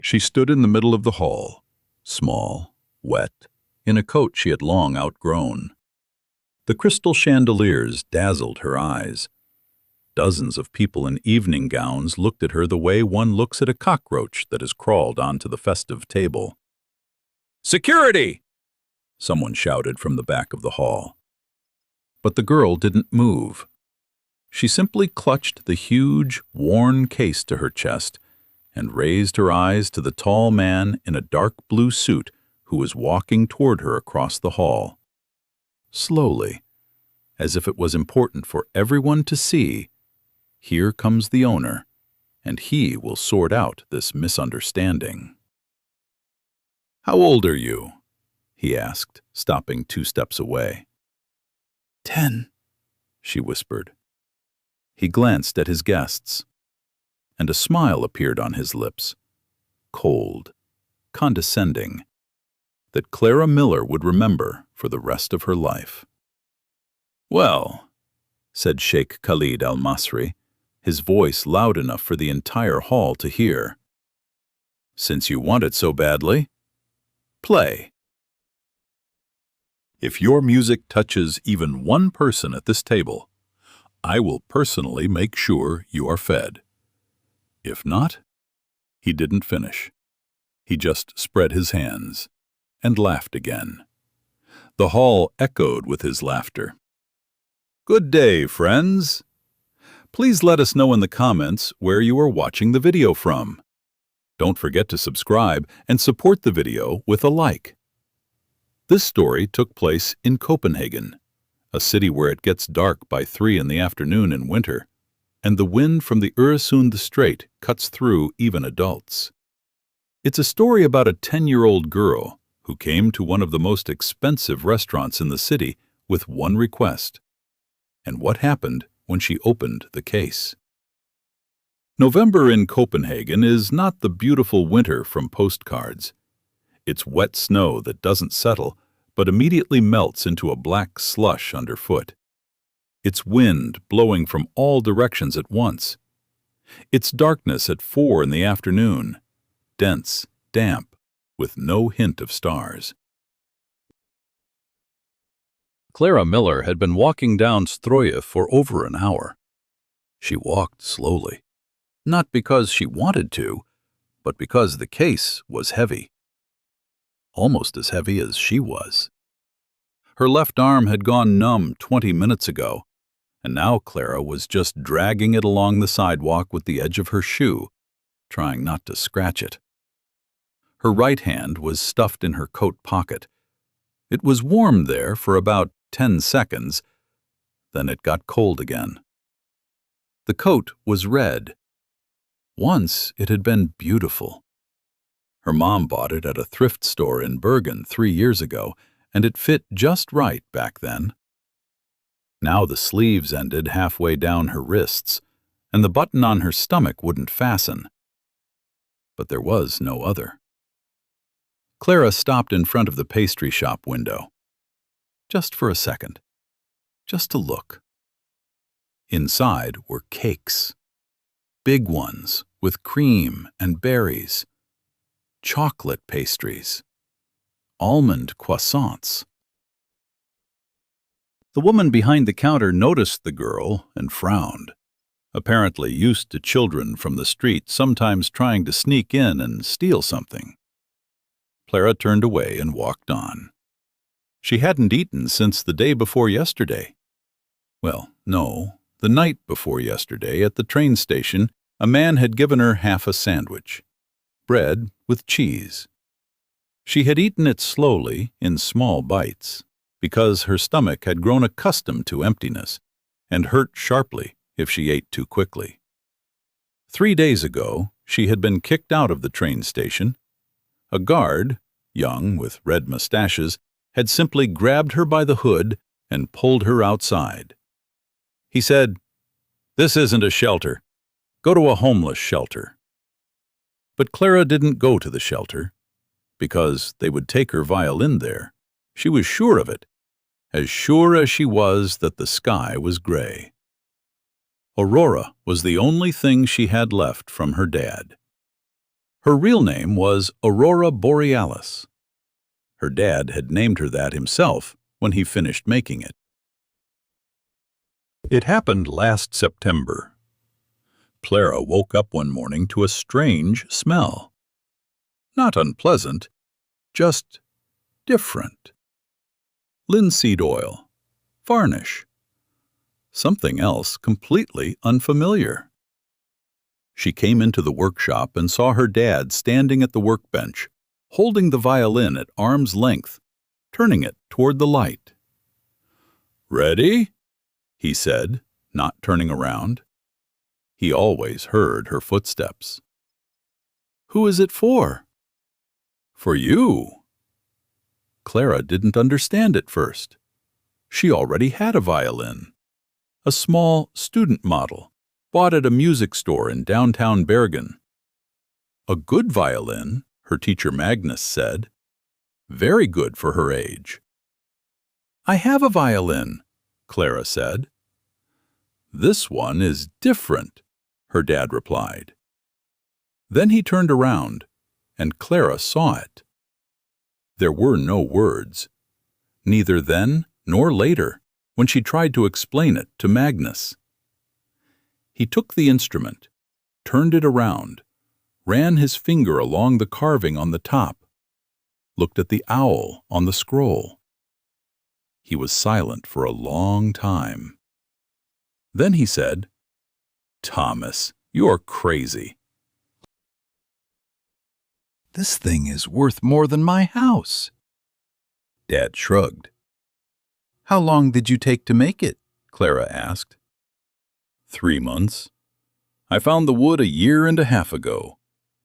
She stood in the middle of the hall, small, wet, in a coat she had long outgrown. The crystal chandeliers dazzled her eyes. Dozens of people in evening gowns looked at her the way one looks at a cockroach that has crawled onto the festive table. "Security!" someone shouted from the back of the hall. But the girl didn't move. She simply clutched the huge, worn case to her chest and raised her eyes to the tall man in a dark blue suit who was walking toward her across the hall. Slowly, as if it was important for everyone to see, here comes the owner, and he will sort out this misunderstanding. "How old are you?" he asked, stopping 2 steps away. 10, she whispered. He glanced at his guests, and a smile appeared on his lips, cold, condescending, that Clara Miller would remember for the rest of her life. "Well," said Sheikh Khalid al-Masri, his voice loud enough for the entire hall to hear, "since you want it so badly, play." If your music touches even one person at this table, I will personally make sure you are fed. If not, he didn't finish. He just spread his hands and laughed again. The hall echoed with his laughter. "Good day, friends. Please let us know in the comments where you are watching the video from. Don't forget to subscribe and support the video with a like." This story took place in Copenhagen, a city where it gets dark by 3 in the afternoon in winter, and the wind from the Øresund Strait cuts through even adults. It's a story about a 10-year-old girl who came to one of the most expensive restaurants in the city with one request, and what happened when she opened the case. November in Copenhagen is not the beautiful winter from postcards. It's wet snow that doesn't settle, but immediately melts into a black slush underfoot. It's wind blowing from all directions at once. It's darkness at 4 in the afternoon, dense, damp, with no hint of stars. Clara Miller had been walking down Stroje for over an hour. She walked slowly, not because she wanted to, but because the case was heavy. Almost as heavy as she was. Her left arm had gone numb 20 minutes ago, and now Clara was just dragging it along the sidewalk with the edge of her shoe, trying not to scratch it. Her right hand was stuffed in her coat pocket. It was warm there for about 10 seconds, then it got cold again. The coat was red. Once it had been beautiful. Her mom bought it at a thrift store in Bergen 3 years ago, and it fit just right back then. Now the sleeves ended halfway down her wrists, and the button on her stomach wouldn't fasten. But there was no other. Clara stopped in front of the pastry shop window. Just for a second. Just to look. Inside were cakes. Big ones with cream and berries. Chocolate pastries, almond croissants. The woman behind the counter noticed the girl and frowned, apparently used to children from the street sometimes trying to sneak in and steal something. Clara turned away and walked on. She hadn't eaten since the day before yesterday. Well, no, the night before yesterday at the train station, a man had given her half a sandwich. Bread with cheese. She had eaten it slowly, in small bites, because her stomach had grown accustomed to emptiness and hurt sharply if she ate too quickly. 3 days ago, she had been kicked out of the train station. A guard, young with red mustaches, had simply grabbed her by the hood and pulled her outside. He said, "This isn't a shelter. Go to a homeless shelter." But Clara didn't go to the shelter, because they would take her violin there. She was sure of it, as sure as she was that the sky was gray. Aurora was the only thing she had left from her dad. Her real name was Aurora Borealis. Her dad had named her that himself when he finished making it. It happened last September. Clara woke up one morning to a strange smell. Not unpleasant, just different. Linseed oil, varnish, something else completely unfamiliar. She came into the workshop and saw her dad standing at the workbench, holding the violin at arm's length, turning it toward the light. "Ready?" he said, not turning around. He always heard her footsteps. "Who is it for?" "For you." Clara didn't understand at first. She already had a violin, a small student model, bought at a music store in downtown Bergen. A good violin, her teacher Magnus said. Very good for her age. "I have a violin," Clara said. "This one is different," her dad replied. Then he turned around, and Clara saw it. There were no words, neither then nor later, when she tried to explain it to Magnus. He took the instrument, turned it around, ran his finger along the carving on the top, looked at the owl on the scroll. He was silent for a long time. Then he said, "Thomas, you're crazy. This thing is worth more than my house." Dad shrugged. "How long did you take to make it?" Clara asked. 3 months. I found the wood a year and a half ago,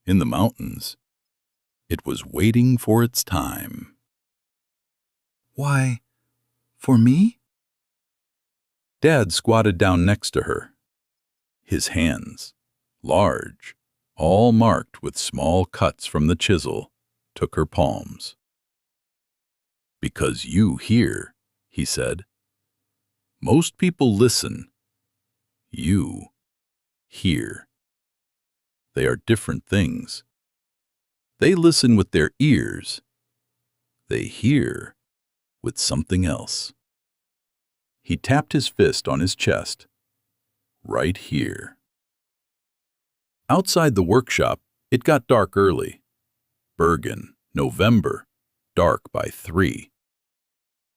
in the mountains. It was waiting for its time." "Why, for me?" Dad squatted down next to her. His hands, large, all marked with small cuts from the chisel, took her palms. "Because you hear," he said. "Most people listen. You hear. They are different things. They listen with their ears. They hear with something else." He tapped his fist on his chest. "Right here." Outside the workshop, it got dark early. Bergen, November, dark by 3.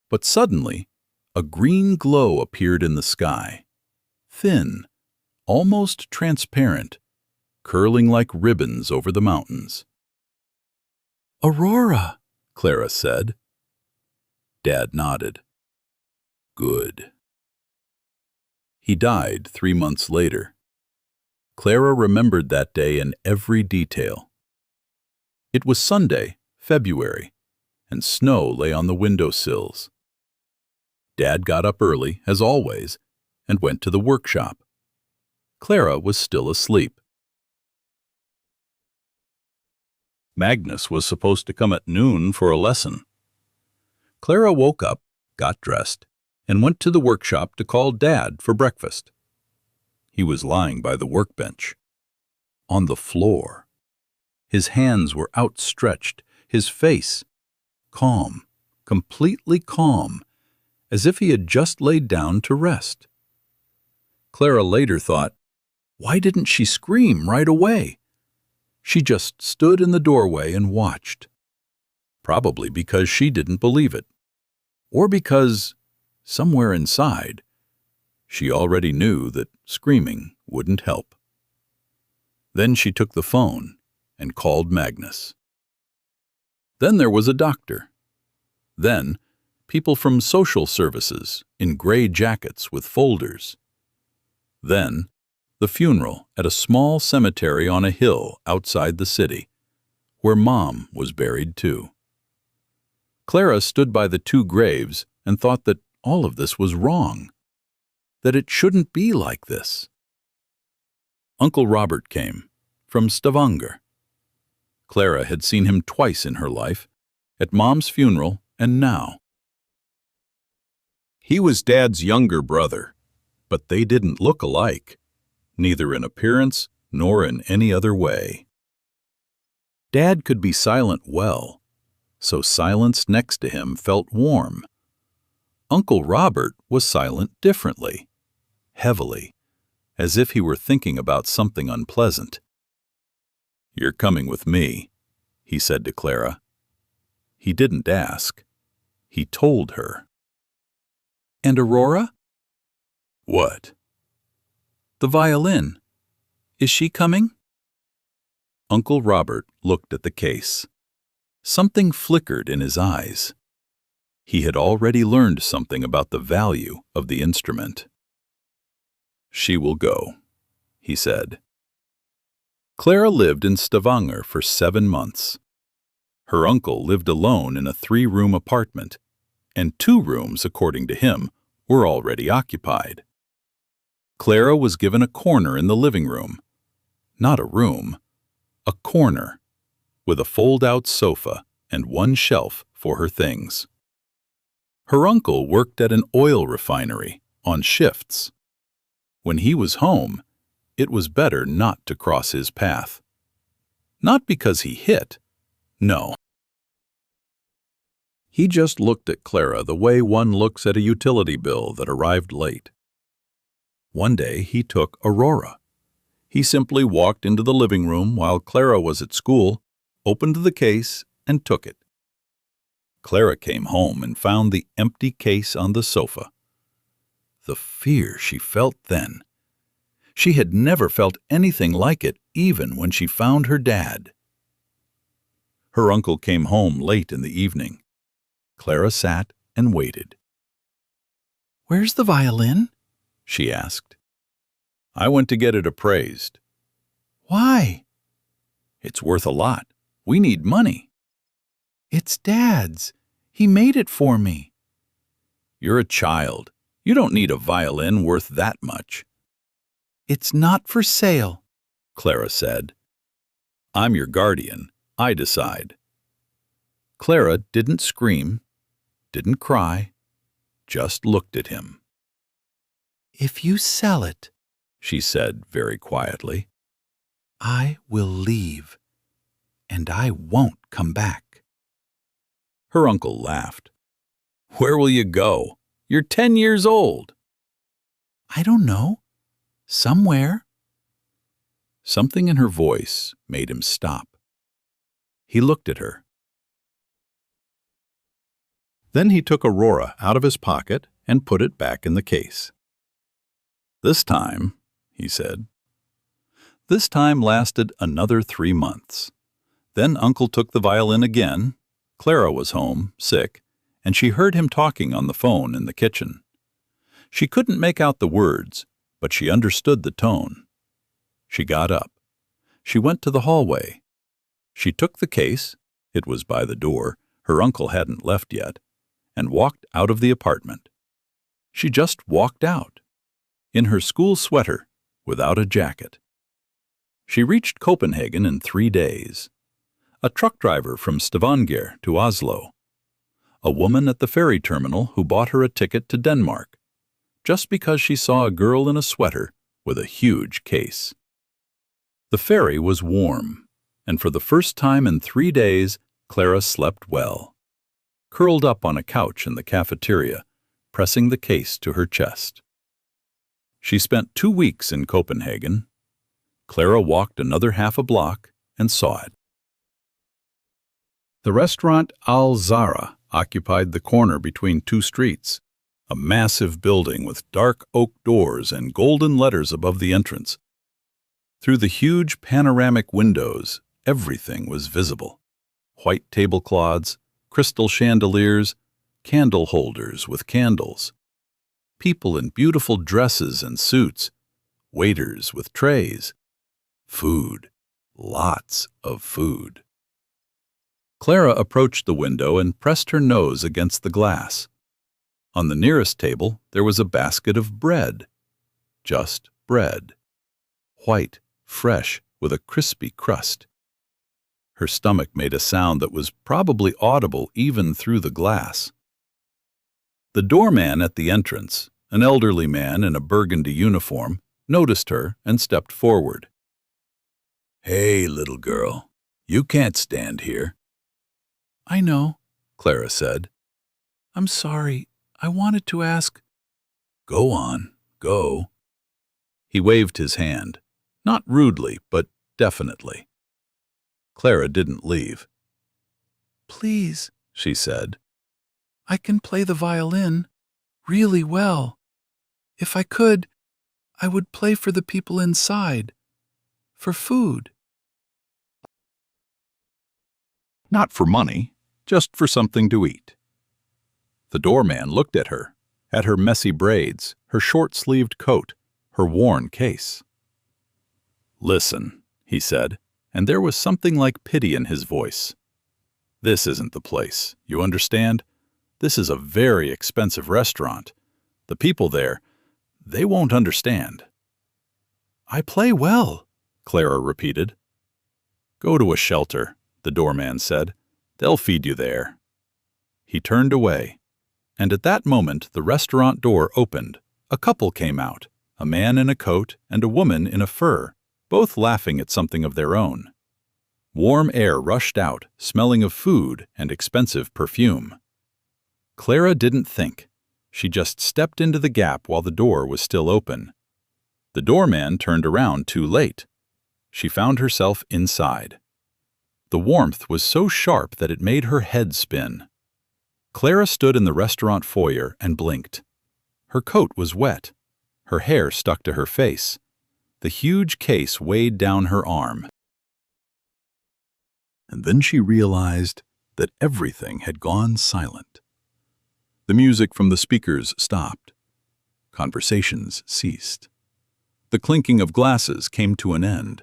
But suddenly, a green glow appeared in the sky. Thin, almost transparent, curling like ribbons over the mountains. "Aurora," Clara said. Dad nodded. "Good." He died 3 months later. Clara remembered that day in every detail. It was Sunday, February, and snow lay on the windowsills. Dad got up early, as always, and went to the workshop. Clara was still asleep. Magnus was supposed to come at noon for a lesson. Clara woke up, got dressed, and went to the workshop to call Dad for breakfast. He was lying by the workbench, on the floor. His hands were outstretched, his face calm, completely calm, as if he had just laid down to rest. Clara later thought, why didn't she scream right away? She just stood in the doorway and watched. Probably because she didn't believe it, or because, somewhere inside, she already knew that screaming wouldn't help. Then she took the phone and called Magnus. Then there was a doctor. Then people from social services in gray jackets with folders. Then the funeral at a small cemetery on a hill outside the city, where Mom was buried too. Clara stood by the 2 graves and thought that all of this was wrong, that it shouldn't be like this. Uncle Robert came, from Stavanger. Clara had seen him twice in her life, at Mom's funeral and now. He was Dad's younger brother, but they didn't look alike, neither in appearance nor in any other way. Dad could be silent well, so silence next to him felt warm. Uncle Robert was silent differently, heavily, as if he were thinking about something unpleasant. "You're coming with me," he said to Clara. He didn't ask. He told her. "And Aurora?" "What?" "The violin. Is she coming?" Uncle Robert looked at the case. Something flickered in his eyes. He had already learned something about the value of the instrument. "She will go," he said. Clara lived in Stavanger for 7 months. Her uncle lived alone in a 3-room apartment, and 2 rooms, according to him, were already occupied. Clara was given a corner in the living room. Not a room, a corner, with a fold-out sofa and 1 shelf for her things. Her uncle worked at an oil refinery on shifts. When he was home, it was better not to cross his path. Not because he hit, no. He just looked at Clara the way one looks at a utility bill that arrived late. One day he took Aurora. He simply walked into the living room while Clara was at school, opened the case, and took it. Clara came home and found the empty case on the sofa. The fear she felt then. She had never felt anything like it, even when she found her dad. Her uncle came home late in the evening. Clara sat and waited. "Where's the violin?" she asked. "I went to get it appraised." "Why?" "It's worth a lot. We need money." "It's Dad's. He made it for me." "You're a child. You don't need a violin worth that much." "It's not for sale," Clara said. "I'm your guardian. I decide." Clara didn't scream, didn't cry, just looked at him. "If you sell it," she said very quietly, "I will leave, and I won't come back." Her uncle laughed. "Where will you go? You're 10 years old." "I don't know. Somewhere." Something in her voice made him stop. He looked at her. Then he took Aurora out of his pocket and put it back in the case. "This time," he said. This time lasted another 3 months. Then Uncle took the violin again. Clara was home, sick, and she heard him talking on the phone in the kitchen. She couldn't make out the words, but she understood the tone. She got up. She went to the hallway. She took the case, it was by the door, her uncle hadn't left yet, and walked out of the apartment. She just walked out, in her school sweater, without a jacket. She reached Copenhagen in 3 days. A truck driver from Stavanger to Oslo. A woman at the ferry terminal who bought her a ticket to Denmark, just because she saw a girl in a sweater with a huge case. The ferry was warm, and for the first time in 3 days, Clara slept well, curled up on a couch in the cafeteria, pressing the case to her chest. She spent 2 weeks in Copenhagen. Clara walked another half a block and saw it. The restaurant Al Zara occupied the corner between 2 streets, a massive building with dark oak doors and golden letters above the entrance. Through the huge panoramic windows, everything was visible. White tablecloths, crystal chandeliers, candle holders with candles. People in beautiful dresses and suits, waiters with trays. Food, lots of food. Clara approached the window and pressed her nose against the glass. On the nearest table there was a basket of bread. Just bread. White, fresh, with a crispy crust. Her stomach made a sound that was probably audible even through the glass. The doorman at the entrance, an elderly man in a burgundy uniform, noticed her and stepped forward. "Hey, little girl, You can't stand here. I know, Clara said. I'm sorry. I wanted to ask. Go on, go. He waved his hand, not rudely, but definitely. Clara didn't leave. Please, She said. I can play the violin really well. If I could, I would play for the people inside, for food. Not for money, just for something to eat. The doorman looked at her messy braids, her short-sleeved coat, her worn case. Listen, he said, and there was something like pity in his voice. This isn't the place, you understand? This is a very expensive restaurant. The people there, they won't understand. I play well, Clara repeated. Go to a shelter, the doorman said. They'll feed you there. He turned away, and at that moment the restaurant door opened. A couple came out, a man in a coat and a woman in a fur, both laughing at something of their own. Warm air rushed out, smelling of food and expensive perfume. Clara didn't think. She just stepped into the gap while the door was still open. The doorman turned around too late. She found herself inside. The warmth was so sharp that it made her head spin. Clara stood in the restaurant foyer and blinked. Her coat was wet. Her hair stuck to her face. The huge case weighed down her arm. And then she realized that everything had gone silent. The music from the speakers stopped. Conversations ceased. The clinking of glasses came to an end.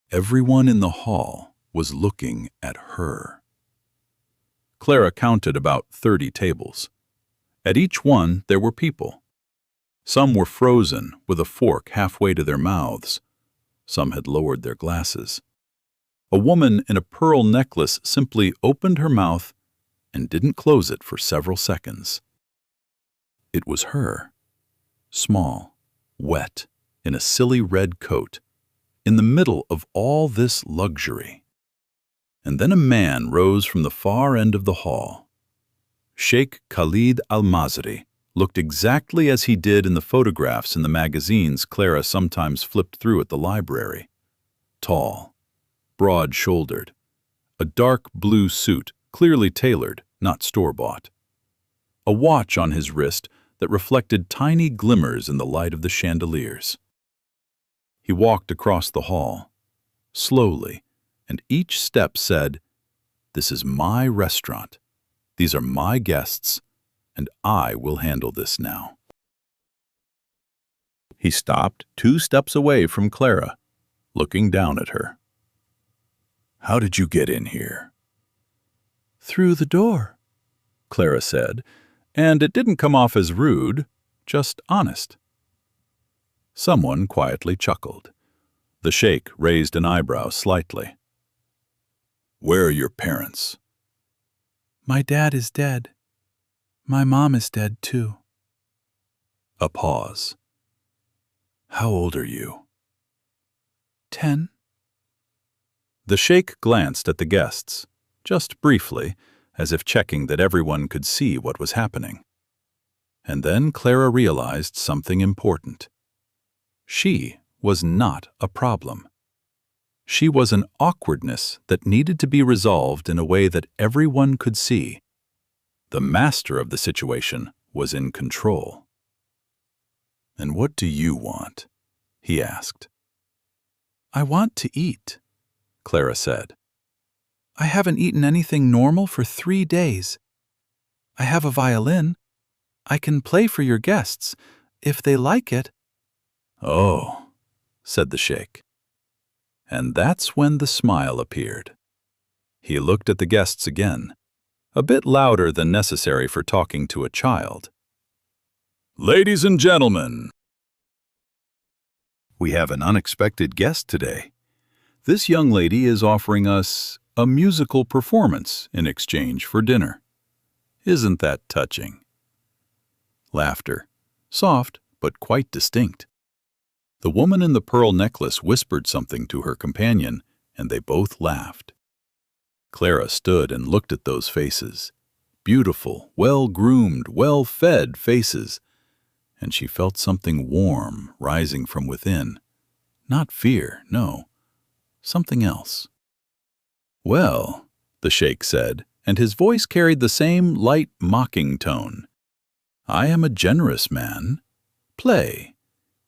Everyone in the hall was looking at her. Clara counted about 30 tables. At each one there were people. Some were frozen with a fork halfway to their mouths. Some had lowered their glasses. A woman in a pearl necklace simply opened her mouth and didn't close it for several seconds. It was her, small, wet, in a silly red coat, in the middle of all this luxury. And then a man rose from the far end of the hall. Sheikh Khalid al-Masri looked exactly as he did in the photographs in the magazines Clara sometimes flipped through at the library. Tall, broad-shouldered, a dark blue suit, clearly tailored, not store-bought. A watch on his wrist that reflected tiny glimmers in the light of the chandeliers. He walked across the hall, slowly, and each step said, "This is my restaurant. These are my guests, and I will handle this now." He stopped 2 steps away from Clara, looking down at her. "How did you get in here?" Through the door, Clara said, and it didn't come off as rude, just honest. Someone quietly chuckled. The sheikh raised an eyebrow slightly. "Where are your parents?" My dad is dead. My mom is dead too. A pause. "How old are you?" 10. The sheikh glanced at the guests, just briefly, as if checking that everyone could see what was happening. And then Clara realized something important. She was not a problem. She was an awkwardness that needed to be resolved in a way that everyone could see. The master of the situation was in control. "And what do you want?" he asked. I want to eat, Clara said. I haven't eaten anything normal for 3 days. I have a violin. I can play for your guests, if they like it. "Oh," said the sheikh. And that's when the smile appeared. He looked at the guests again, a bit louder than necessary for talking to a child. "Ladies and gentlemen, we have an unexpected guest today. This young lady is offering us a musical performance in exchange for dinner. Isn't that touching?" Laughter, soft but quite distinct. The woman in the pearl necklace whispered something to her companion, and they both laughed. Clara stood and looked at those faces, beautiful, well-groomed, well-fed faces, and she felt something warm rising from within. Not fear, no, something else. "Well," the sheikh said, and his voice carried the same light, mocking tone, "I am a generous man. Play.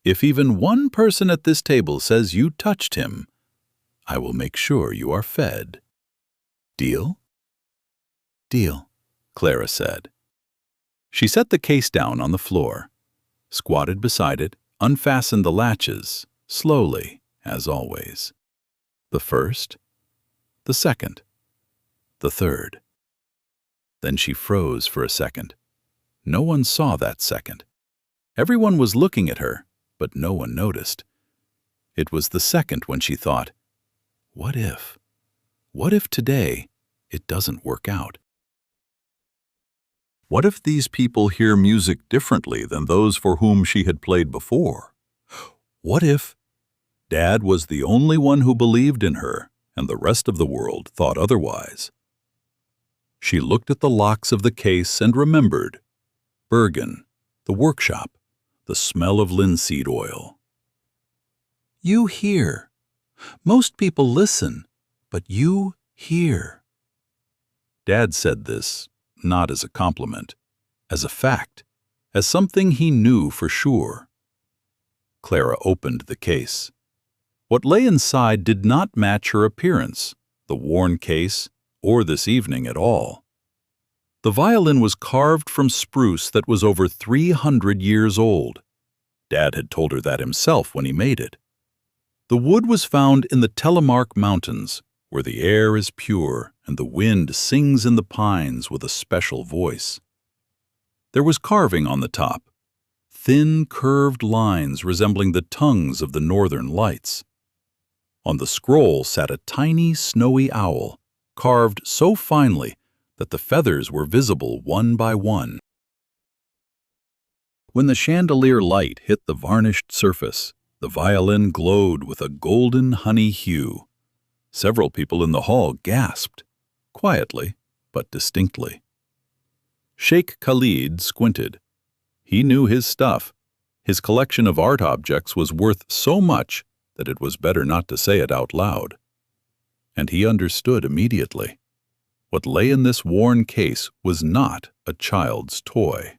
If even one person at this table says you touched him, I will make sure you are fed. Deal?" "Deal," Clara said. She set the case down on the floor, squatted beside it, unfastened the latches, slowly, as always. The first, the second, the third. Then she froze for a second. No one saw that second. Everyone was looking at her, but no one noticed. It was the second when she thought, what if? What if today it doesn't work out? What if these people hear music differently than those for whom she had played before? What if Dad was the only one who believed in her and the rest of the world thought otherwise? She looked at the locks of the case and remembered Bergen, the workshop, the smell of linseed oil. You hear. Most people listen, but you hear. Dad said this not as a compliment, as a fact, as something he knew for sure. Clara opened the case. What lay inside did not match her appearance, the worn case, or this evening at all. The violin was carved from spruce that was over 300 years old. Dad had told her that himself when he made it. The wood was found in the Telemark Mountains, where the air is pure and the wind sings in the pines with a special voice. There was carving on the top, thin curved lines resembling the tongues of the northern lights. On the scroll sat a tiny snowy owl, carved so finely that the feathers were visible one by one. When the chandelier light hit the varnished surface, the violin glowed with a golden honey hue. Several people in the hall gasped, quietly but distinctly. Sheikh Khalid squinted. He knew his stuff. His collection of art objects was worth so much that it was better not to say it out loud. And he understood immediately. What lay in this worn case was not a child's toy.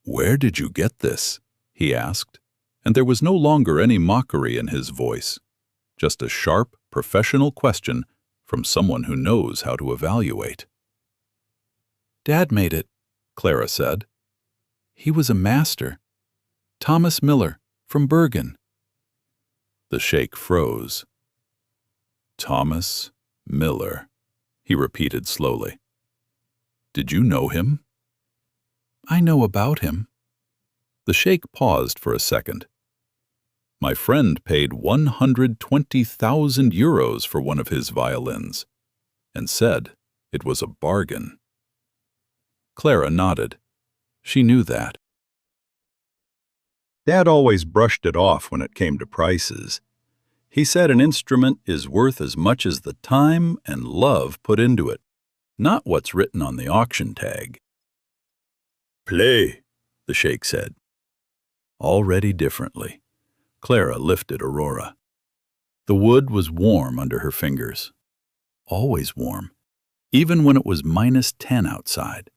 "Where did you get this?" he asked, and there was no longer any mockery in his voice, just a sharp, professional question from someone who knows how to evaluate. "Dad made it," Clara said. "He was a master. Thomas Miller, from Bergen." The sheikh froze. "Thomas Miller," he repeated slowly. "Did you know him?" "I know about him." The sheikh paused for a second. "My friend paid 120,000 euros for one of his violins, and said it was a bargain." Clara nodded. She knew that. Dad always brushed it off when it came to prices. He said an instrument is worth as much as the time and love put into it, not what's written on the auction tag. "Play," the sheikh said. Already differently, Clara lifted Aurora. The wood was warm under her fingers. Always warm, even when it was -10 outside.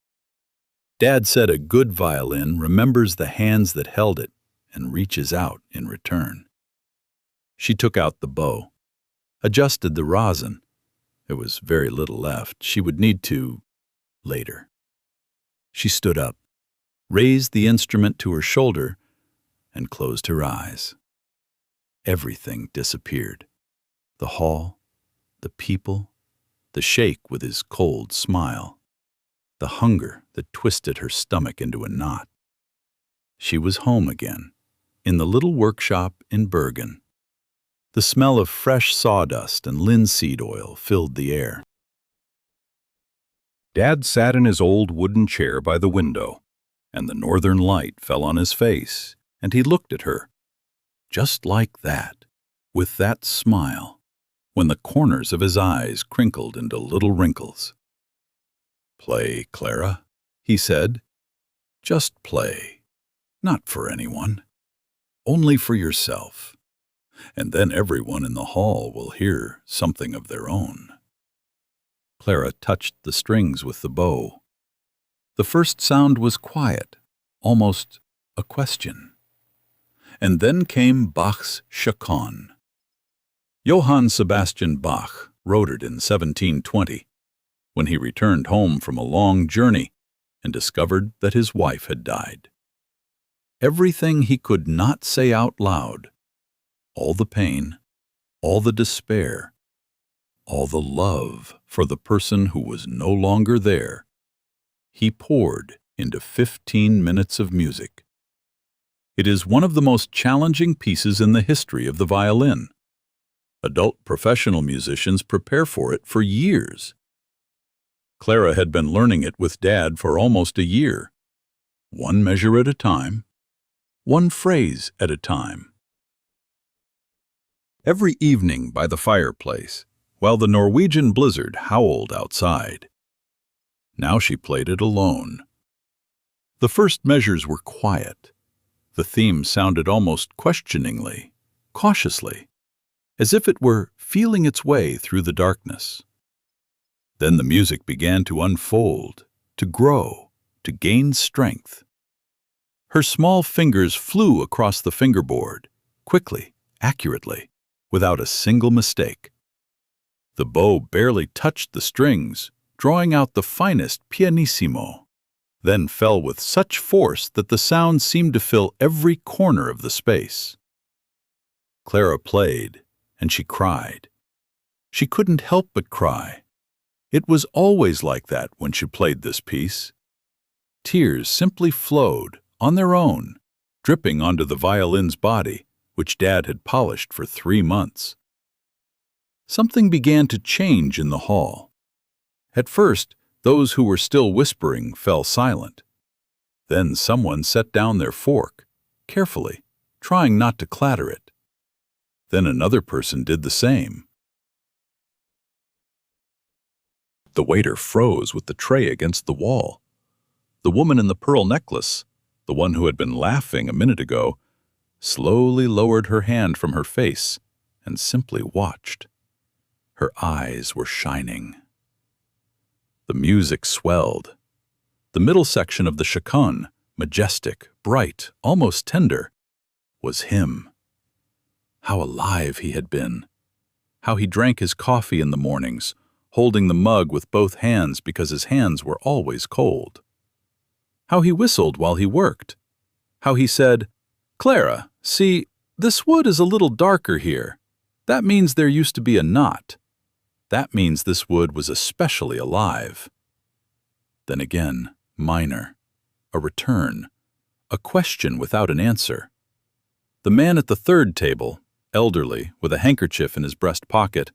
Dad said a good violin remembers the hands that held it and reaches out in return. She took out the bow, adjusted the rosin. There was very little left. She would need to later. She stood up, raised the instrument to her shoulder, and closed her eyes. Everything disappeared. The hall, the people, the sheikh with his cold smile, the hunger that twisted her stomach into a knot. She was home again, in the little workshop in Bergen. The smell of fresh sawdust and linseed oil filled the air. Dad sat in his old wooden chair by the window, and the northern light fell on his face, and he looked at her. Just like that, with that smile, when the corners of his eyes crinkled into little wrinkles. "Play, Clara," he said. "Just play. Not for anyone. Only for yourself. And then everyone in the hall will hear something of their own." Clara touched the strings with the bow. The first sound was quiet, almost a question. And then came Bach's Chaconne. Johann Sebastian Bach wrote it in 1720, when he returned home from a long journey and discovered that his wife had died. Everything he could not say out loud, all the pain, all the despair, all the love for the person who was no longer there, he poured into 15 minutes of music. It is one of the most challenging pieces in the history of the violin. Adult professional musicians prepare for it for years. Clara had been learning it with Dad for almost a year, one measure at a time, one phrase at a time. Every evening by the fireplace, while the Norwegian blizzard howled outside. Now she played it alone. The first measures were quiet. The theme sounded almost questioningly, cautiously, as if it were feeling its way through the darkness. Then the music began to unfold, to grow, to gain strength. Her small fingers flew across the fingerboard, quickly, accurately, without a single mistake. The bow barely touched the strings, drawing out the finest pianissimo, then fell with such force that the sound seemed to fill every corner of the space. Clara played, and she cried. She couldn't help but cry. It was always like that when she played this piece. Tears simply flowed, on their own, dripping onto the violin's body, which Dad had polished for 3 months. Something began to change in the hall. At first, those who were still whispering fell silent. Then someone set down their fork, carefully, trying not to clatter it. Then another person did the same. The waiter froze with the tray against the wall. The woman in the pearl necklace, the one who had been laughing a minute ago, slowly lowered her hand from her face and simply watched. Her eyes were shining. The music swelled. The middle section of the chaconne, majestic, bright, almost tender, was him. How alive he had been. How he drank his coffee in the mornings, holding the mug with both hands because his hands were always cold. How he whistled while he worked. How he said, "Clara, see, this wood is a little darker here. That means there used to be a knot. That means this wood was especially alive." Then again, minor, a return, a question without an answer. The man at the third table, elderly, with a handkerchief in his breast pocket,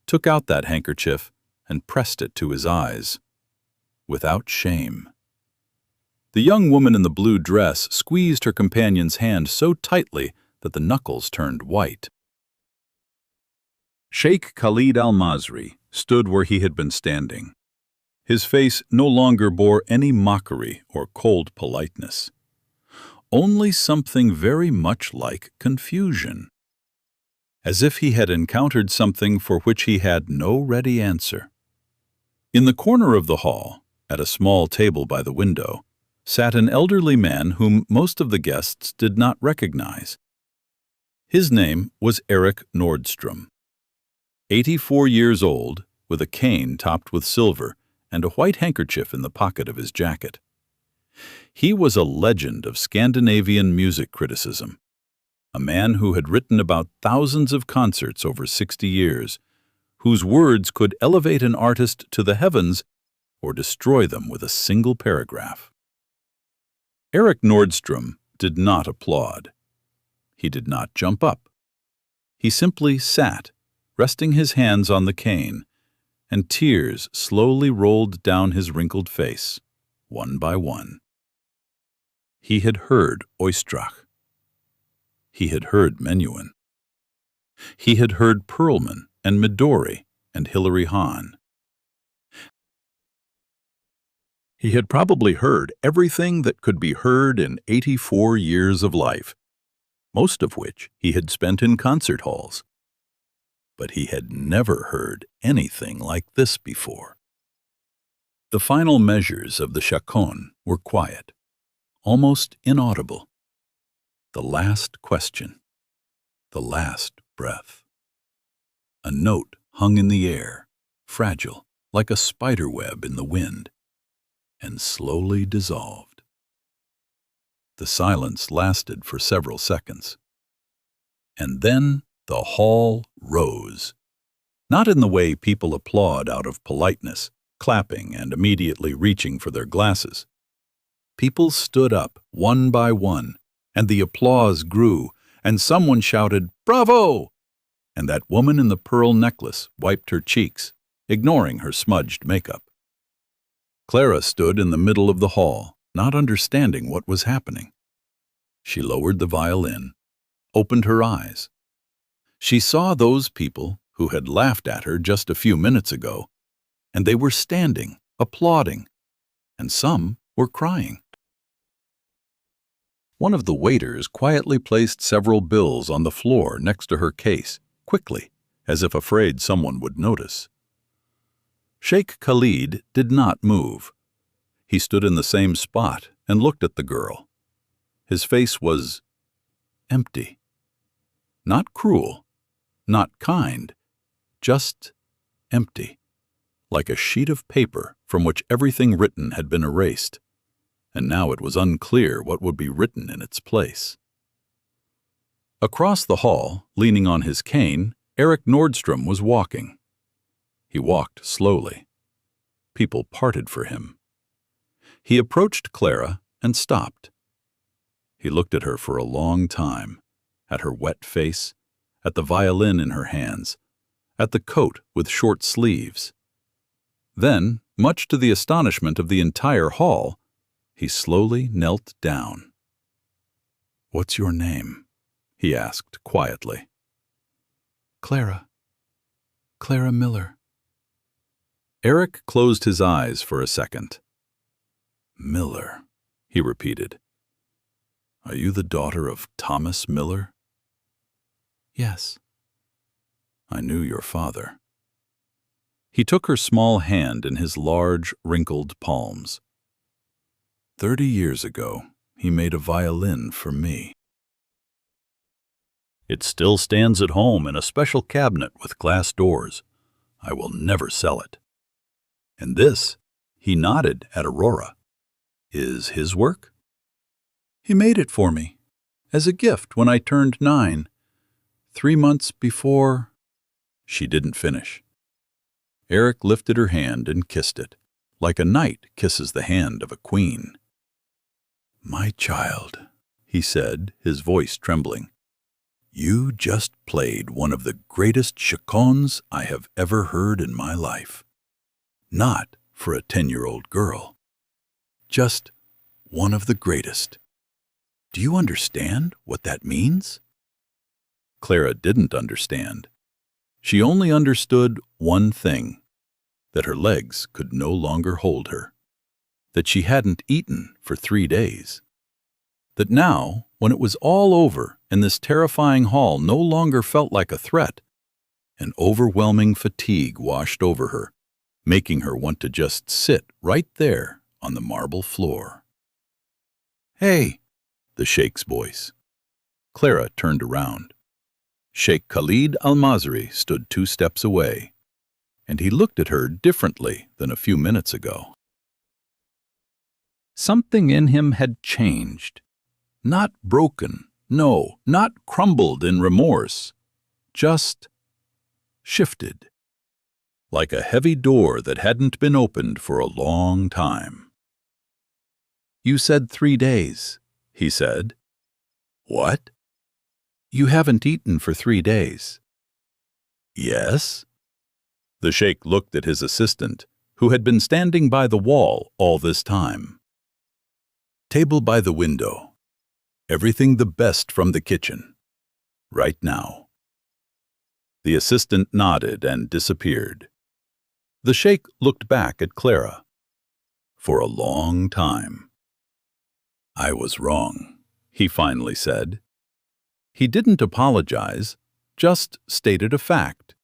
took out that handkerchief and pressed it to his eyes, without shame. The young woman in the blue dress squeezed her companion's hand so tightly that the knuckles turned white. Sheikh Khalid al-Masri stood where he had been standing. His face no longer bore any mockery or cold politeness, only something very much like confusion, as if he had encountered something for which he had no ready answer. In the corner of the hall, at a small table by the window, sat an elderly man whom most of the guests did not recognize. His name was Erik Nordstrom. 84 years old, with a cane topped with silver and a white handkerchief in the pocket of his jacket. He was a legend of Scandinavian music criticism, a man who had written about thousands of concerts over 60 years, whose words could elevate an artist to the heavens or destroy them with a single paragraph. Erik Nordstrom did not applaud. He did not jump up. He simply sat, resting his hands on the cane, and tears slowly rolled down his wrinkled face, one by one. He had heard Oistrakh. He had heard Menuhin. He had heard Perlman and Midori and Hilary Hahn. He had probably heard everything that could be heard in 84 years of life, most of which he had spent in concert halls. But he had never heard anything like this before. The final measures of the chaconne were quiet, almost inaudible. The last question, the last breath. A note hung in the air, fragile, like a spider web in the wind, and slowly dissolved. The silence lasted for several seconds. And then the hall rose. Not in the way people applaud out of politeness, clapping and immediately reaching for their glasses. People stood up one by one, and the applause grew, and someone shouted, "Bravo!" And that woman in the pearl necklace wiped her cheeks, ignoring her smudged makeup. Clara stood in the middle of the hall, not understanding what was happening. She lowered the violin, opened her eyes. She saw those people who had laughed at her just a few minutes ago, and they were standing, applauding, and some were crying. One of the waiters quietly placed several bills on the floor next to her case, quickly, as if afraid someone would notice. Sheikh Khalid did not move. He stood in the same spot and looked at the girl. His face was empty. Not cruel, not kind, just empty, like a sheet of paper from which everything written had been erased, and now it was unclear what would be written in its place. Across the hall, leaning on his cane, Eric Nordstrom was walking. He walked slowly. People parted for him. He approached Clara and stopped. He looked at her for a long time, at her wet face, at the violin in her hands, at the coat with short sleeves. Then, much to the astonishment of the entire hall, he slowly knelt down. "What's your name?" he asked quietly. Clara. Clara Miller. Eric closed his eyes for a second. "Miller," he repeated. "Are you the daughter of Thomas Miller?" Yes. "I knew your father." He took her small hand in his large, wrinkled palms. 30 years ago, he made a violin for me. It still stands at home in a special cabinet with glass doors. I will never sell it. And this, he nodded at Aurora, is his work? He made it for me, as a gift when I turned 9, 3 months before. She didn't finish. Eric lifted her hand and kissed it, like a knight kisses the hand of a queen. "My child," he said, his voice trembling, "you just played one of the greatest chaconnes I have ever heard in my life. Not for a 10-year-old girl. Just one of the greatest. Do you understand what that means?" Clara didn't understand. She only understood one thing, that her legs could no longer hold her, that she hadn't eaten for 3 days, that now, when it was all over and this terrifying hall no longer felt like a threat, an overwhelming fatigue washed over her, making her want to just sit right there on the marble floor. "Hey," the Sheikh's voice. Clara turned around. Sheikh Khalid Al-Mazri stood 2 steps away, and he looked at her differently than a few minutes ago. Something in him had changed. Not broken, no, not crumbled in remorse, just shifted, like a heavy door that hadn't been opened for a long time. "You said 3 days, he said. "What?" "You haven't eaten for 3 days. "Yes." The sheikh looked at his assistant, who had been standing by the wall all this time. "Table by the window. Everything the best from the kitchen. Right now." The assistant nodded and disappeared. The sheikh looked back at Clara. For a long time. "I was wrong," he finally said. He didn't apologize, just stated a fact,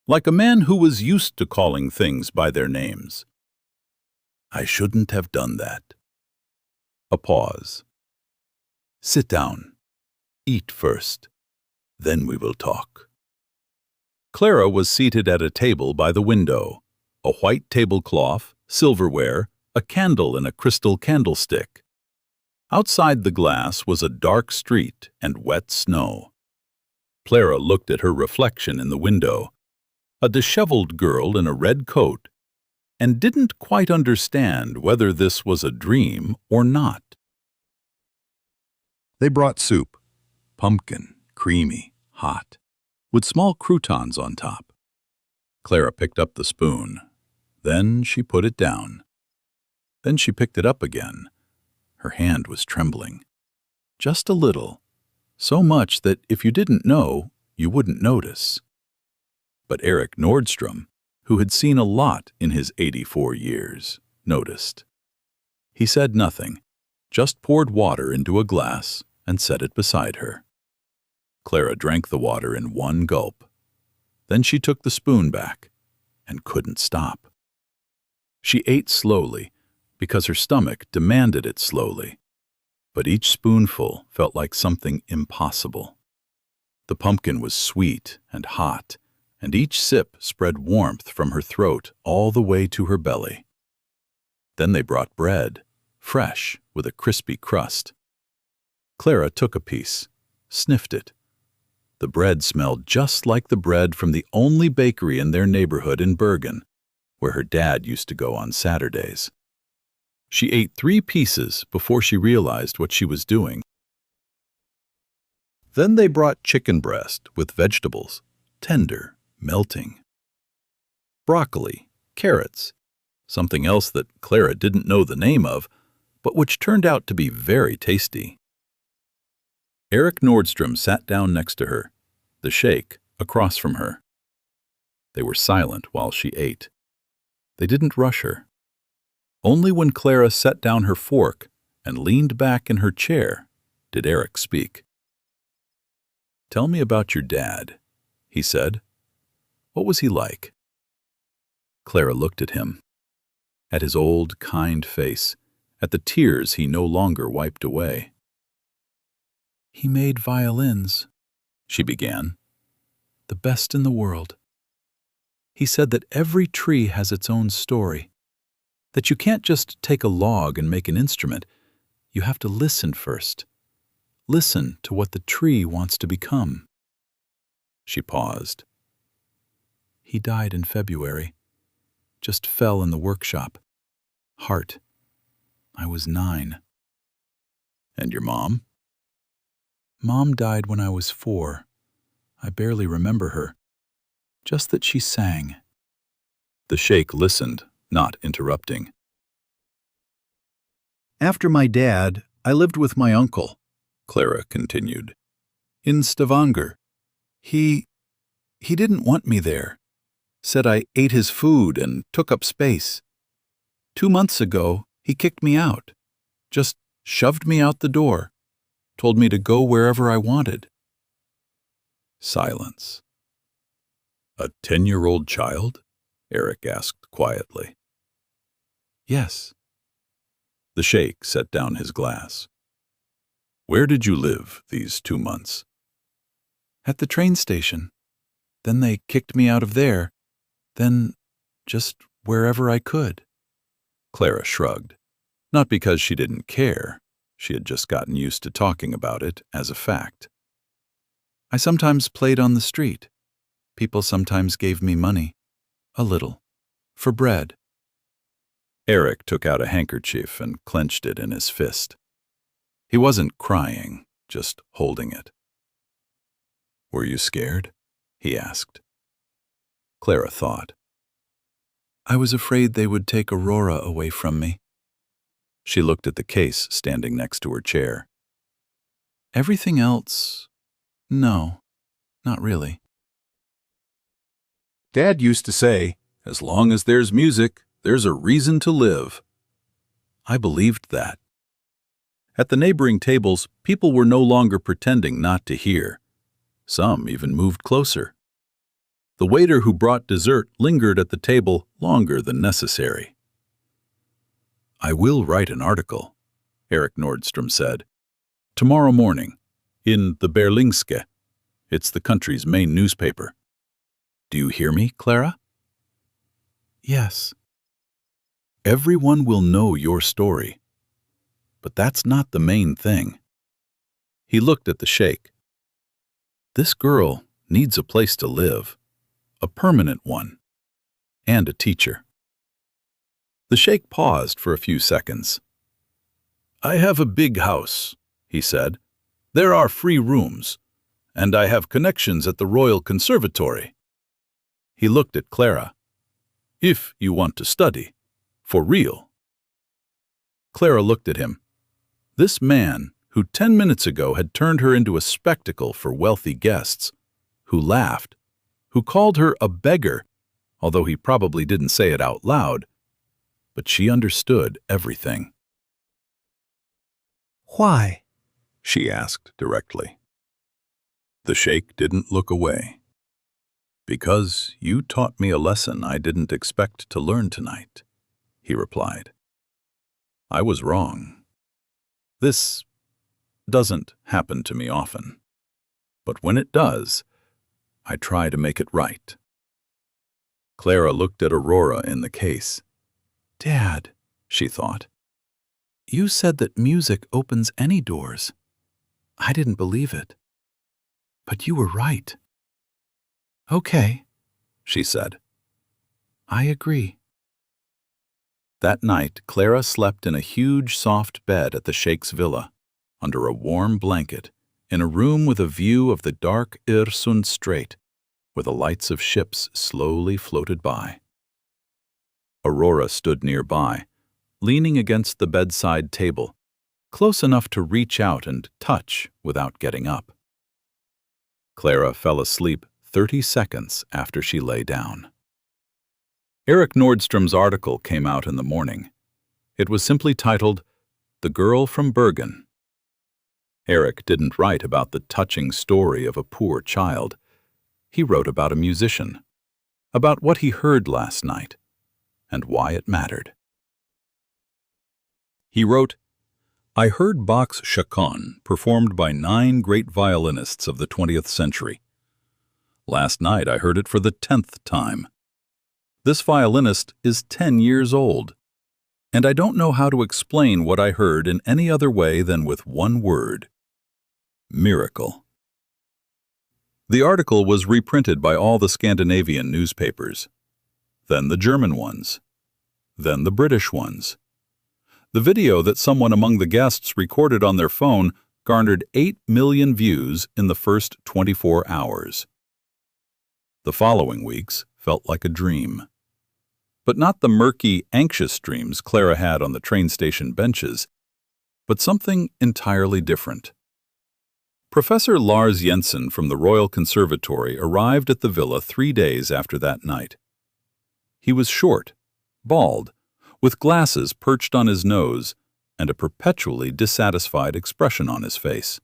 like a man who was used to calling things by their names. "I shouldn't have done that." A pause. "Sit down. Eat first. Then we will talk." Clara was seated at a table by the window, a white tablecloth, silverware, a candle in a crystal candlestick. Outside the glass was a dark street and wet snow. Clara looked at her reflection in the window, a disheveled girl in a red coat, and didn't quite understand whether this was a dream or not. They brought soup, pumpkin, creamy, hot, with small croutons on top. Clara picked up the spoon. Then she put it down. Then she picked it up again. Her hand was trembling. Just a little. So much that if you didn't know, you wouldn't notice. But Eric Nordstrom, who had seen a lot in his 84 years, noticed. He said nothing, just poured water into a glass and set it beside her. Clara drank the water in one gulp. Then she took the spoon back and couldn't stop. She ate slowly, because her stomach demanded it slowly, but each spoonful felt like something impossible. The pumpkin was sweet and hot, and each sip spread warmth from her throat all the way to her belly. Then they brought bread, fresh, with a crispy crust. Clara took a piece, sniffed it. The bread smelled just like the bread from the only bakery in their neighborhood in Bergen, where her dad used to go on Saturdays. She ate 3 pieces before she realized what she was doing. Then they brought chicken breast with vegetables, tender, melting. Broccoli, carrots, something else that Clara didn't know the name of, but which turned out to be very tasty. Eric Nordstrom sat down next to her, the sheikh across from her. They were silent while she ate. They didn't rush her. Only when Clara set down her fork and leaned back in her chair did Eric speak. "Tell me about your dad," he said. "What was he like?" Clara looked at him, at his old, kind face, at the tears he no longer wiped away. "He made violins," she began, "the best in the world. He said that every tree has its own story, that you can't just take a log and make an instrument. You have to listen first. Listen to what the tree wants to become." She paused. "He died in February. Just fell in the workshop. Heart. I was 9. "And your mom?" "Mom died when I was 4. I barely remember her. Just that she sang." The sheikh listened, not interrupting. "After my dad, I lived with my uncle," Clara continued, "in Stavanger. He didn't want me there. Said I ate his food and took up space. 2 months ago, he kicked me out. Just shoved me out the door. Told me to go wherever I wanted." Silence. "A 10-year-old child?" Eric asked quietly. "Yes." The sheikh set down his glass. "Where did you live these 2 months?" "At the train station. Then they kicked me out of there. Then just wherever I could." Clara shrugged. Not because she didn't care. She had just gotten used to talking about it as a fact. "I sometimes played on the street. People sometimes gave me money. A little. For bread." Eric took out a handkerchief and clenched it in his fist. He wasn't crying, just holding it. "Were you scared?" he asked. Clara thought. "I was afraid they would take Aurora away from me." She looked at the case standing next to her chair. "Everything else, no, not really." Dad used to say, "As long as there's music, there's a reason to live." I believed that. At the neighboring tables, people were no longer pretending not to hear. Some even moved closer. The waiter who brought dessert lingered at the table longer than necessary. "I will write an article," Eric Nordstrom said. "Tomorrow morning, in the Berlingske. It's the country's main newspaper. Do you hear me, Clara?" Yes. Everyone will know your story. But that's not the main thing. He looked at the sheikh. This girl needs a place to live, a permanent one, and a teacher. The sheikh paused for a few seconds. "I have a big house," he said. "There are free rooms, and I have connections at the Royal Conservatory." He looked at Clara. "If you want to study, for real." Clara looked at him. This man, who 10 minutes ago had turned her into a spectacle for wealthy guests, who laughed, who called her a beggar, although he probably didn't say it out loud, but she understood everything. Why? She asked directly. The sheikh didn't look away. "Because you taught me a lesson I didn't expect to learn tonight," he replied. "I was wrong. This doesn't happen to me often, but when it does, I try to make it right." Clara looked at Aurora in the case. "Dad," she thought, "you said that music opens any doors. I didn't believe it. But you were right." "Okay," she said. "I agree." That night, Clara slept in a huge, soft bed at the sheikh's villa, under a warm blanket, in a room with a view of the dark Öresund Strait, where the lights of ships slowly floated by. Aurora stood nearby, leaning against the bedside table, close enough to reach out and touch without getting up. Clara fell asleep 30 seconds after she lay down. Eric Nordstrom's article came out in the morning. It was simply titled, "The Girl from Bergen." Eric didn't write about the touching story of a poor child. He wrote about a musician, about what he heard last night, and why it mattered. He wrote, "I heard Bach's Chaconne performed by 9 great violinists of the 20th century. Last night I heard it for the 10th time. This violinist is 10 years old, and I don't know how to explain what I heard in any other way than with one word: miracle." The article was reprinted by all the Scandinavian newspapers, then the German ones, then the British ones. The video that someone among the guests recorded on their phone garnered 8 million views in the first 24 hours. The following weeks felt like a dream. But not the murky, anxious dreams Clara had on the train station benches, but something entirely different. Professor Lars Jensen from the Royal Conservatory arrived at the villa 3 days after that night. He was short, bald, with glasses perched on his nose and a perpetually dissatisfied expression on his face,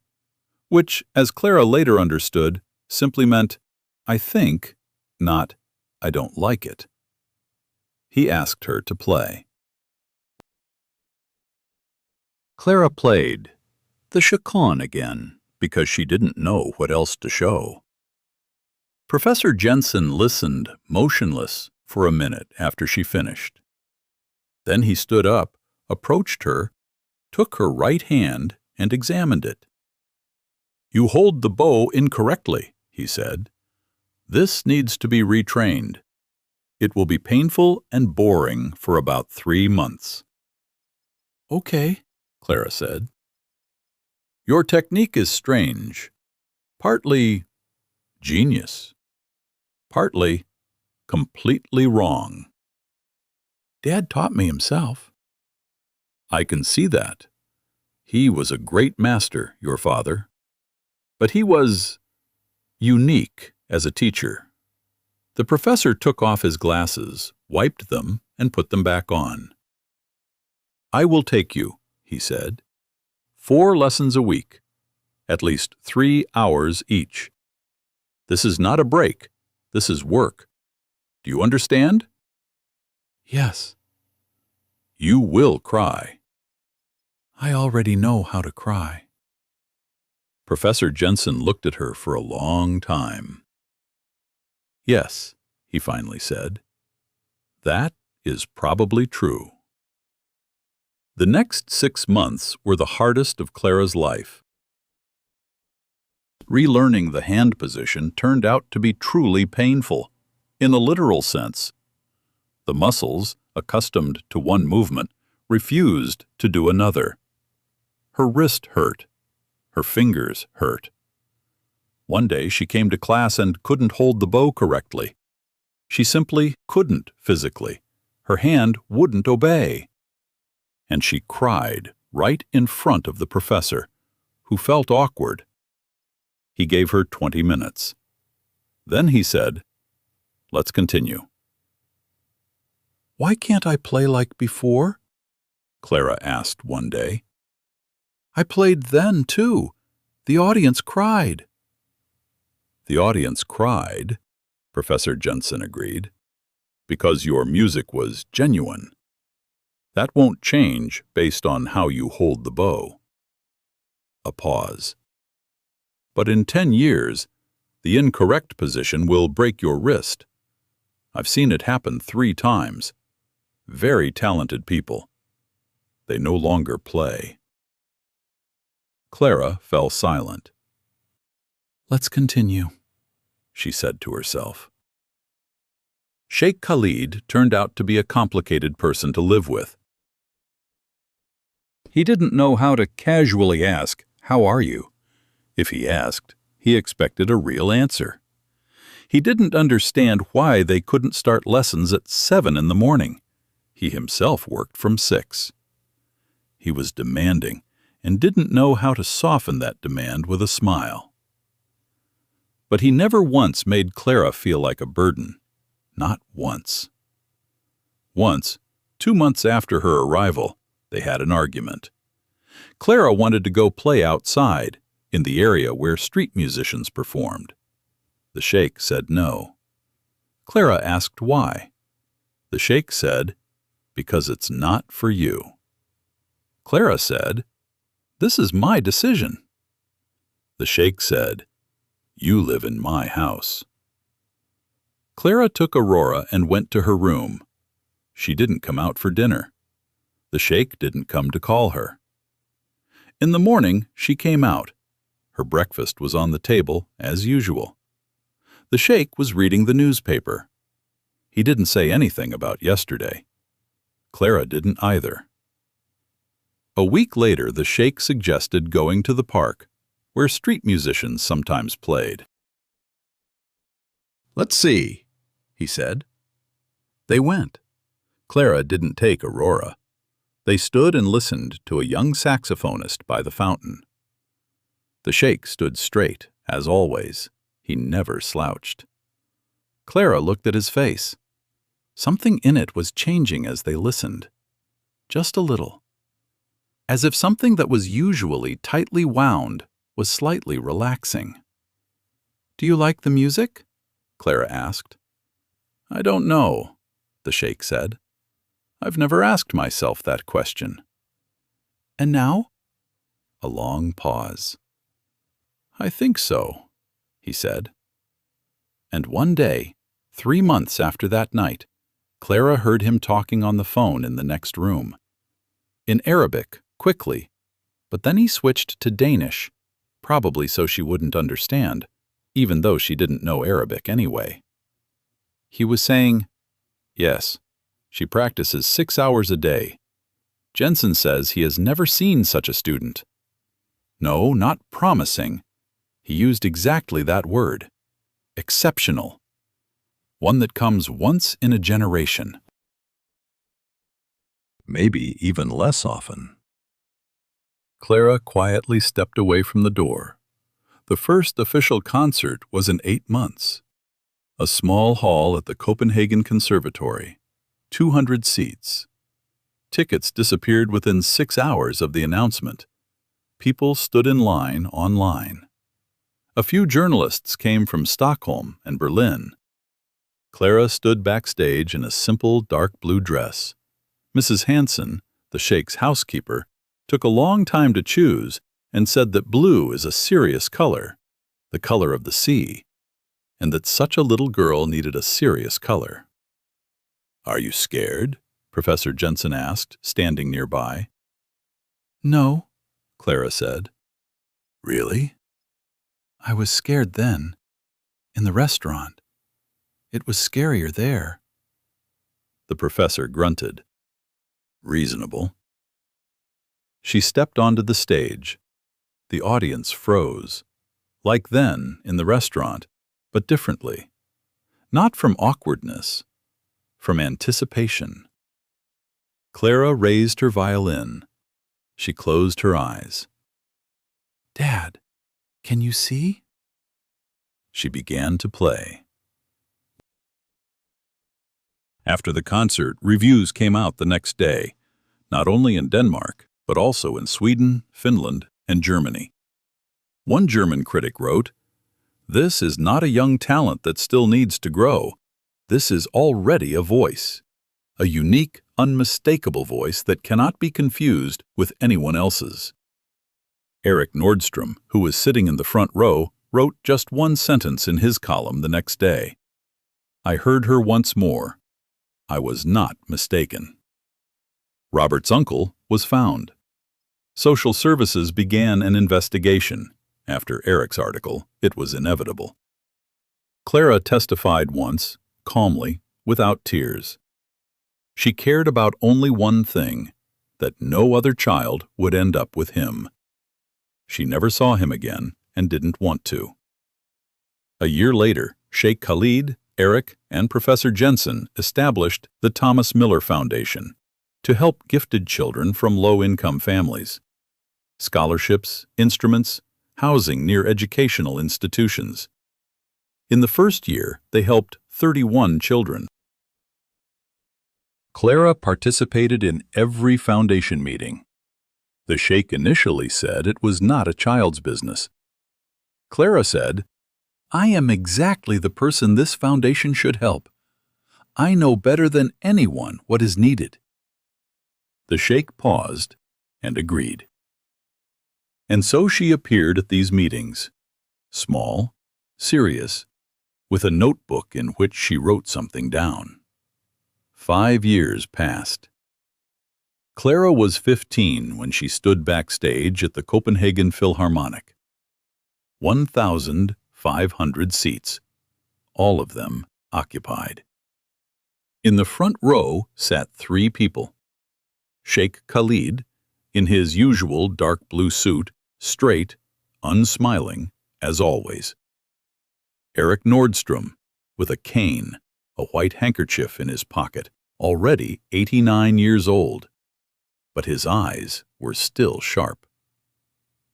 which, as Clara later understood, simply meant, "I think," not, "I don't like it." He asked her to play. Clara played the Chaconne again, because she didn't know what else to show. Professor Jensen listened, motionless, for a minute after she finished. Then he stood up, approached her, took her right hand, and examined it. "You hold the bow incorrectly," he said. "This needs to be retrained. It will be painful and boring for about 3 months." "Okay," Clara said. "Your technique is strange. Partly genius. Partly completely wrong." "Dad taught me himself." "I can see that. He was a great master, your father. But he was unique as a teacher. The professor took off his glasses, wiped them, and put them back on. "I will take you," he said. 4 lessons a week, at least 3 hours each. This is not a break. This is work. Do you understand? Yes, You will cry. I already know how to cry. Professor Jensen looked at her for a long time. "Yes," he finally said. "That is probably true." The next 6 months were the hardest of Clara's life. Relearning the hand position turned out to be truly painful, in a literal sense. The muscles, accustomed to one movement, refused to do another. Her wrist hurt. Her fingers hurt. One day she came to class and couldn't hold the bow correctly. She simply couldn't physically. Her hand wouldn't obey. And she cried right in front of the professor, who felt awkward. He gave her 20 minutes. Then he said, "Let's continue." Why can't I play like before? Clara asked one day. I played then, too. The audience cried. The audience cried, Professor Jensen agreed, because your music was genuine. That won't change based on how you hold the bow. A pause. But in 10 years, the incorrect position will break your wrist. I've seen it happen 3 times. Very talented people. They no longer play. Clara fell silent. Let's continue, she said to herself. Sheikh Khalid turned out to be a complicated person to live with. He didn't know how to casually ask, "How are you?" If he asked, he expected a real answer. He didn't understand why they couldn't start lessons at 7 in the morning. He himself worked from 6. He was demanding and didn't know how to soften that demand with a smile. But he never once made Clara feel like a burden. Not once. Once, 2 months after her arrival, they had an argument. Clara wanted to go play outside, in the area where street musicians performed. The sheikh said no. Clara asked why. The sheikh said, "Because it's not for you." Clara said, "This is my decision." The sheikh said, "You live in my house." Clara took Aurora and went to her room. She didn't come out for dinner. The sheikh didn't come to call her. In the morning, she came out. Her breakfast was on the table, as usual. The sheikh was reading the newspaper. He didn't say anything about yesterday. Clara didn't either. A week later, the sheikh suggested going to the park, where street musicians sometimes played. "Let's see," he said. They went. Clara didn't take Aurora. They stood and listened to a young saxophonist by the fountain. The sheikh stood straight, as always. He never slouched. Clara looked at his face. Something in it was changing as they listened. Just a little. As if something that was usually tightly wound was slightly relaxing. "Do you like the music?" Clara asked. "I don't know," the sheikh said. "I've never asked myself that question." "And now?" A long pause. "I think so," he said. And one day, 3 months after that night, Clara heard him talking on the phone in the next room. In Arabic, quickly, but then he switched to Danish, probably so she wouldn't understand, even though she didn't know Arabic anyway. He was saying, "Yes, she practices 6 hours a day. Jensen says he has never seen such a student. No, not promising. He used exactly that word. Exceptional. One that comes once in a generation. Maybe even less often." Clara quietly stepped away from the door. The first official concert was in 8 months. A small hall at the Copenhagen Conservatory. 200 seats. Tickets disappeared within 6 hours of the announcement. People stood in line online. A few journalists came from Stockholm and Berlin. Clara stood backstage in a simple dark blue dress. Mrs. Hansen, the Sheikh's housekeeper, took a long time to choose and said that blue is a serious color, the color of the sea, and that such a little girl needed a serious color. "Are you scared?" Professor Jensen asked, standing nearby. No, Clara said. "Really?" I was scared then, in the restaurant. It was scarier there. The professor grunted. "Reasonable." She stepped onto the stage. The audience froze. Like then, in the restaurant, but differently. Not from awkwardness, from anticipation. Clara raised her violin. She closed her eyes. Dad, can you see? She began to play. After the concert, reviews came out the next day, not only in Denmark, but also in Sweden, Finland, and Germany. One German critic wrote, "This is not a young talent that still needs to grow. This is already a voice, a unique, unmistakable voice that cannot be confused with anyone else's." Eric Nordstrom, who was sitting in the front row, wrote just one sentence in his column the next day. "I heard her once more. I was not mistaken." Robert's uncle was found. Social services began an investigation. After Eric's article, it was inevitable. Clara testified once, calmly, without tears. She cared about only one thing, that no other child would end up with him. She never saw him again and didn't want to. A year later, Sheikh Khalid, Eric, and Professor Jensen established the Thomas Miller Foundation to help gifted children from low-income families. Scholarships, instruments, housing near educational institutions. In the first year, they helped 31 children. Clara participated in every foundation meeting. The sheikh initially said it was not a child's business. Clara said, "I am exactly the person this foundation should help. I know better than anyone what is needed." The sheikh paused and agreed. And so she appeared at these meetings, small, serious, with a notebook in which she wrote something down. 5 years passed. Clara was 15 when she stood backstage at the Copenhagen Philharmonic. 1,500 seats, all of them occupied. In the front row sat 3 people. Sheikh Khalid, in his usual dark blue suit, straight, unsmiling, as always. Eric Nordstrom, with a cane, a white handkerchief in his pocket, already 89 years old. But his eyes were still sharp.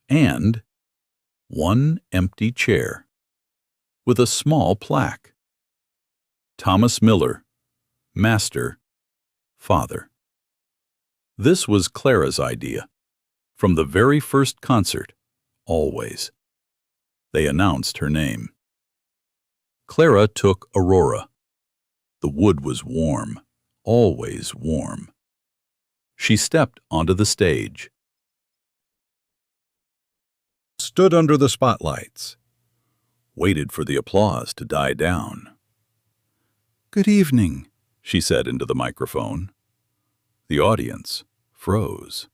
And one empty chair, with a small plaque. Thomas Miller, Master, Father. This was Clara's idea. From the very first concert, always. They announced her name. Clara took Aurora. The wood was warm, always warm. She stepped onto the stage. Stood under the spotlights. Waited for the applause to die down. "Good evening," she said into the microphone. The audience froze.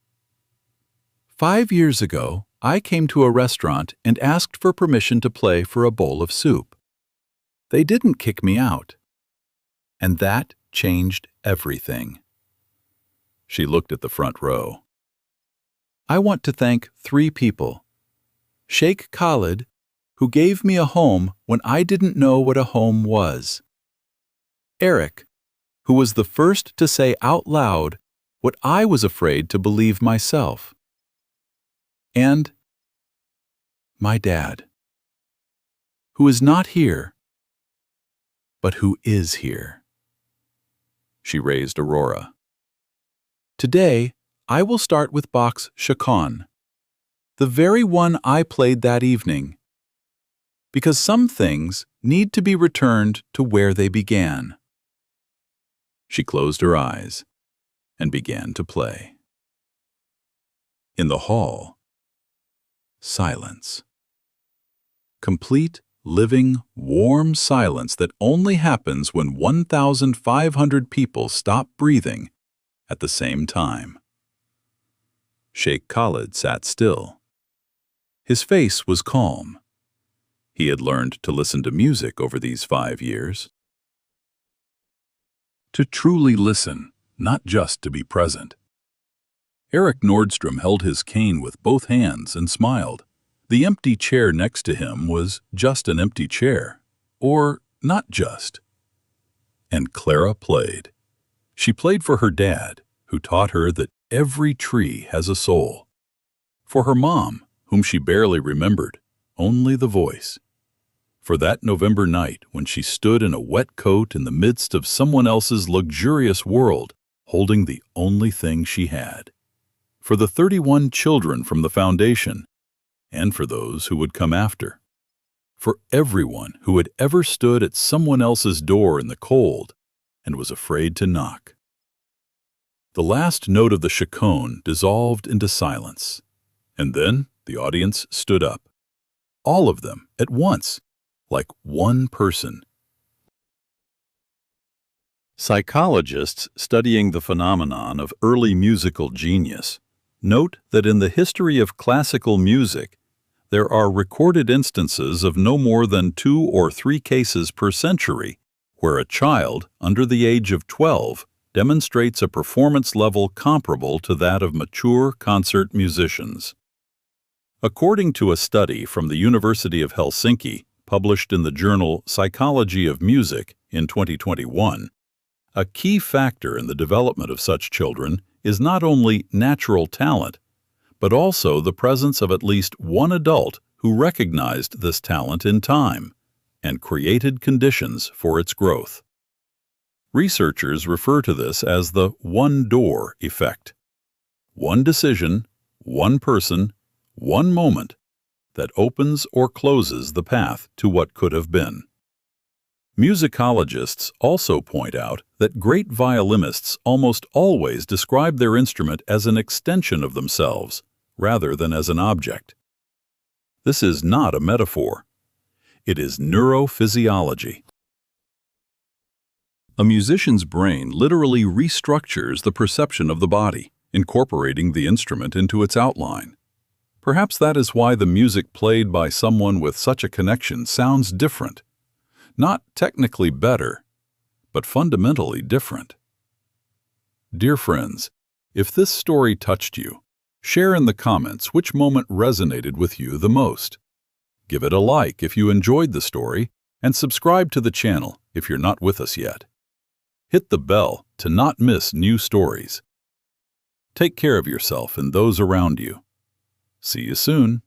5 years ago, I came to a restaurant and asked for permission to play for a bowl of soup. They didn't kick me out. And that changed everything. She looked at the front row. I want to thank 3 people. Sheikh Khalid, who gave me a home when I didn't know what a home was. Eric, who was the first to say out loud what I was afraid to believe myself. And my dad, who is not here, But who is here? She raised Aurora. Today, I will start with box Chaconne, the very one I played that evening, because some things need to be returned to where they began. She closed her eyes and began to play. In the hall, silence. Complete, living, warm silence that only happens when 1,500 people stop breathing at the same time. Sheikh Khalid sat still. His face was calm. He had learned to listen to music over these 5 years. To truly listen, not just to be present. Eric Nordstrom held his cane with both hands and smiled. The empty chair next to him was just an empty chair, or not just. And Clara played. She played for her dad, who taught her that every tree has a soul. For her mom, whom she barely remembered, only the voice. For that November night when she stood in a wet coat in the midst of someone else's luxurious world, holding the only thing she had. For the 31 children from the foundation, and for those who would come after. For everyone who had ever stood at someone else's door in the cold and was afraid to knock. The last note of the chaconne dissolved into silence, and then the audience stood up. All of them at once, like one person. Psychologists studying the phenomenon of early musical genius note that in the history of classical music, there are recorded instances of no more than 2 or 3 cases per century where a child under the age of 12 demonstrates a performance level comparable to that of mature concert musicians. According to a study from the University of Helsinki, published in the journal Psychology of Music in 2021, a key factor in the development of such children is not only natural talent, but also the presence of at least one adult who recognized this talent in time and created conditions for its growth. Researchers refer to this as the one-door effect. One decision, one person, one moment that opens or closes the path to what could have been. Musicologists also point out that great violinists almost always describe their instrument as an extension of themselves, rather than as an object. This is not a metaphor. It is neurophysiology. A musician's brain literally restructures the perception of the body, incorporating the instrument into its outline. Perhaps that is why the music played by someone with such a connection sounds different. Not technically better, but fundamentally different. Dear friends, if this story touched you, share in the comments which moment resonated with you the most. Give it a like if you enjoyed the story, and subscribe to the channel if you're not with us yet. Hit the bell to not miss new stories. Take care of yourself and those around you. See you soon.